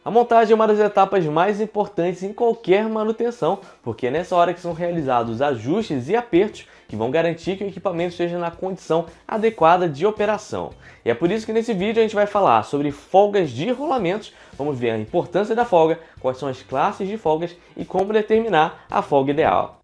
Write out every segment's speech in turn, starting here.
A montagem é uma das etapas mais importantes em qualquer manutenção, porque é nessa hora que são realizados ajustes e apertos que vão garantir que o equipamento esteja na condição adequada de operação. E é por isso que nesse vídeo a gente vai falar sobre folgas de rolamentos, vamos ver a importância da folga, quais são as classes de folgas e como determinar a folga ideal.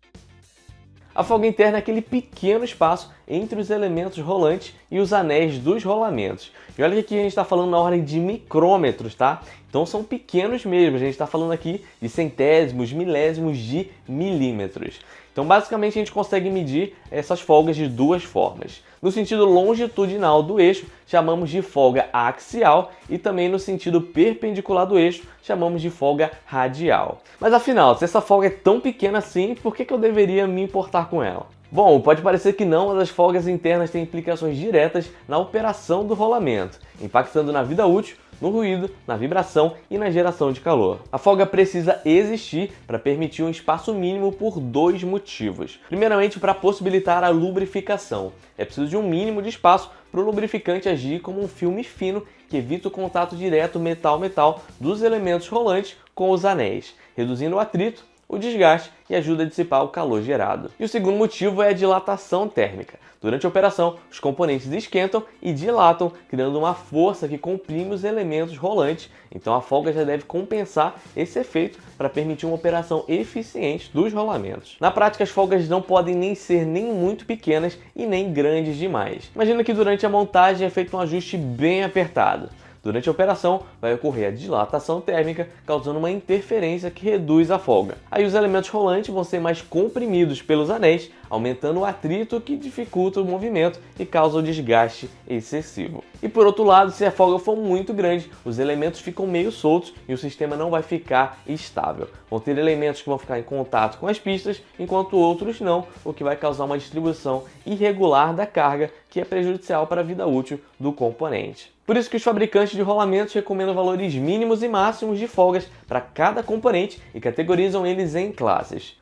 A folga interna é aquele pequeno espaço entre os elementos rolantes e os anéis dos rolamentos. E olha que aqui a gente está falando na ordem de micrômetros, tá? Então são pequenos mesmo, a gente está falando aqui de centésimos, milésimos de milímetros. Então basicamente a gente consegue medir essas folgas de duas formas. No sentido longitudinal do eixo, chamamos de folga axial e também no sentido perpendicular do eixo, chamamos de folga radial. Mas afinal, se essa folga é tão pequena assim, por que eu deveria me importar com ela? Bom, pode parecer que não, mas as folgas internas têm implicações diretas na operação do rolamento, impactando na vida útil, no ruído, na vibração e na geração de calor. A folga precisa existir para permitir um espaço mínimo por dois motivos. Primeiramente, para possibilitar a lubrificação. É preciso de um mínimo de espaço para o lubrificante agir como um filme fino que evita o contato direto metal-metal dos elementos rolantes com os anéis, reduzindo o atrito, o desgaste e ajuda a dissipar o calor gerado. E o segundo motivo é a dilatação térmica. Durante a operação, os componentes esquentam e dilatam, criando uma força que comprime os elementos rolantes, então a folga já deve compensar esse efeito para permitir uma operação eficiente dos rolamentos. Na prática, as folgas não podem nem ser nem muito pequenas e nem grandes demais. Imagina que durante a montagem é feito um ajuste bem apertado. Durante a operação, vai ocorrer a dilatação térmica, causando uma interferência que reduz a folga. Aí os elementos rolantes vão ser mais comprimidos pelos anéis, aumentando o atrito que dificulta o movimento e causa o desgaste excessivo. E por outro lado, se a folga for muito grande, os elementos ficam meio soltos e o sistema não vai ficar estável. Vão ter elementos que vão ficar em contato com as pistas, enquanto outros não, o que vai causar uma distribuição irregular da carga, que é prejudicial para a vida útil do componente. Por isso que os fabricantes de rolamentos recomendam valores mínimos e máximos de folgas para cada componente e categorizam eles em classes.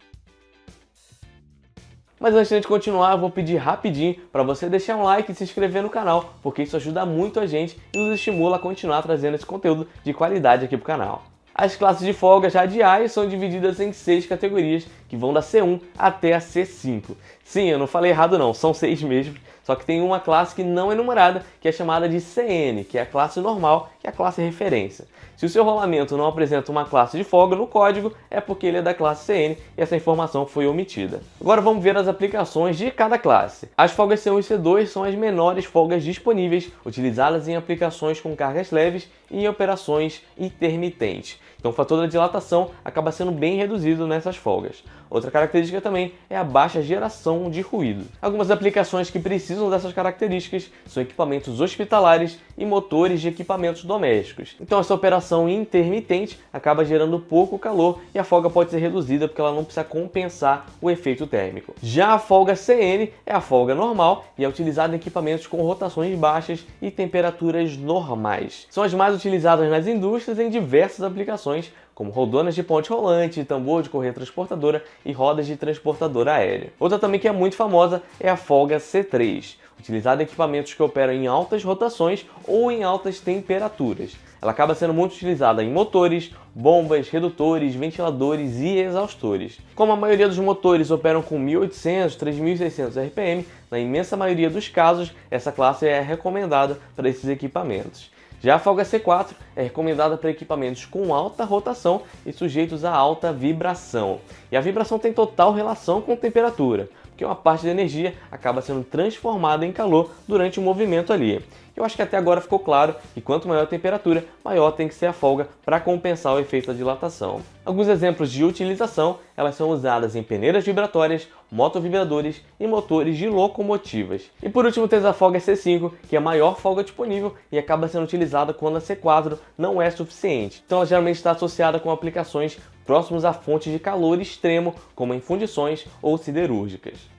Mas antes de continuar, eu vou pedir rapidinho para você deixar um like e se inscrever no canal, porque isso ajuda muito a gente e nos estimula a continuar trazendo esse conteúdo de qualidade aqui para o canal. As classes de folgas radiais são divididas em 6 categorias, que vão da C1 até a C5. Sim, eu não falei errado não, são 6 mesmo, só que tem uma classe que não é numerada, que é chamada de CN, que é a classe normal, que é a classe referência. Se o seu rolamento não apresenta uma classe de folga no código, é porque ele é da classe CN e essa informação foi omitida. Agora vamos ver as aplicações de cada classe. As folgas C1 e C2 são as menores folgas disponíveis, utilizadas em aplicações com cargas leves e em operações intermitentes. Então o fator da dilatação acaba sendo bem reduzido nessas folgas. Outra característica também é a baixa geração de ruído. Algumas aplicações que precisam dessas características são equipamentos hospitalares e motores de equipamentos domésticos. Então essa operação intermitente acaba gerando pouco calor e a folga pode ser reduzida porque ela não precisa compensar o efeito térmico. Já a folga CN é a folga normal e é utilizada em equipamentos com rotações baixas e temperaturas normais. São as mais utilizadas nas indústrias em diversas aplicações, como rodonas de ponte rolante, tambor de correia transportadora e rodas de transportadora aérea. Outra também que é muito famosa é a folga C3, utilizada em equipamentos que operam em altas rotações ou em altas temperaturas. Ela acaba sendo muito utilizada em motores, bombas, redutores, ventiladores e exaustores. Como a maioria dos motores operam com 1.800, 3.600 RPM, na imensa maioria dos casos, essa classe é recomendada para esses equipamentos. Já a folga C4 é recomendada para equipamentos com alta rotação e sujeitos a alta vibração. E a vibração tem total relação com temperatura, porque uma parte da energia acaba sendo transformada em calor durante o movimento ali. Eu acho que até agora ficou claro que quanto maior a temperatura, maior tem que ser a folga para compensar o efeito da dilatação. Alguns exemplos de utilização, elas são usadas em peneiras vibratórias, motovibradores e motores de locomotivas. E por último temos a folga C5, que é a maior folga disponível e acaba sendo utilizada quando a C4 não é suficiente. Então ela geralmente está associada com aplicações próximos a fontes de calor extremo, como em fundições ou siderúrgicas.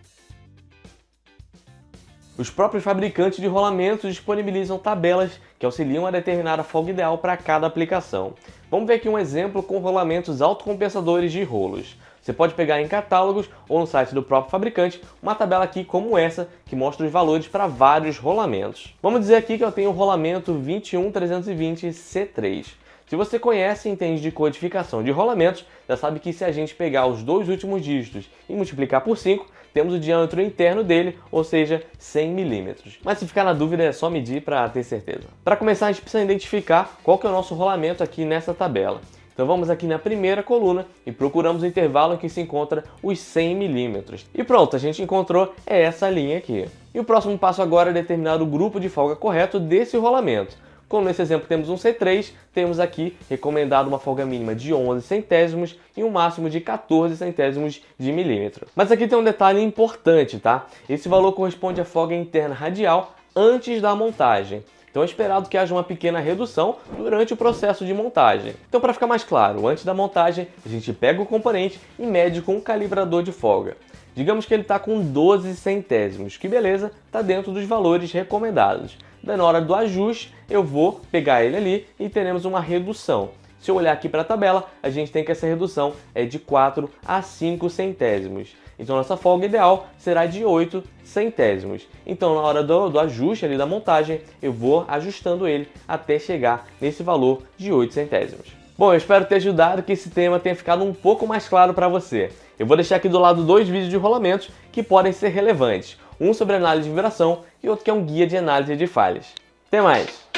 Os próprios fabricantes de rolamentos disponibilizam tabelas que auxiliam a determinar a folga ideal para cada aplicação. Vamos ver aqui um exemplo com rolamentos autocompensadores de rolos. Você pode pegar em catálogos ou no site do próprio fabricante uma tabela aqui como essa, que mostra os valores para vários rolamentos. Vamos dizer aqui que eu tenho o rolamento 21320 C3. Se você conhece e entende de codificação de rolamentos, já sabe que se a gente pegar os dois últimos dígitos e multiplicar por 5, temos o diâmetro interno dele, ou seja, 100 milímetros. Mas se ficar na dúvida é só medir para ter certeza. Para começar, a gente precisa identificar qual que é o nosso rolamento aqui nessa tabela. Então vamos aqui na primeira coluna e procuramos o intervalo em que se encontra os 100 milímetros. E pronto, a gente encontrou essa linha aqui. E o próximo passo agora é determinar o grupo de folga correto desse rolamento. Como nesse exemplo temos um C3, temos aqui recomendado uma folga mínima de 11 centésimos e um máximo de 14 centésimos de milímetro. Mas aqui tem um detalhe importante, tá? Esse valor corresponde à folga interna radial antes da montagem. Então é esperado que haja uma pequena redução durante o processo de montagem. Então, para ficar mais claro, antes da montagem, a gente pega o componente e mede com um calibrador de folga. Digamos que ele está com 12 centésimos, que beleza, está dentro dos valores recomendados. Daí na hora do ajuste, eu vou pegar ele ali e teremos uma redução. Se eu olhar aqui para a tabela, a gente tem que essa redução é de 4 a 5 centésimos. Então nossa folga ideal será de 8 centésimos. Então na hora do ajuste ali da montagem, eu vou ajustando ele até chegar nesse valor de 8 centésimos. Bom, eu espero ter ajudado, que esse tema tenha ficado um pouco mais claro para você. Eu vou deixar aqui do lado 2 vídeos de rolamentos que podem ser relevantes. Um sobre análise de vibração e outro que é um guia de análise de falhas. Até mais!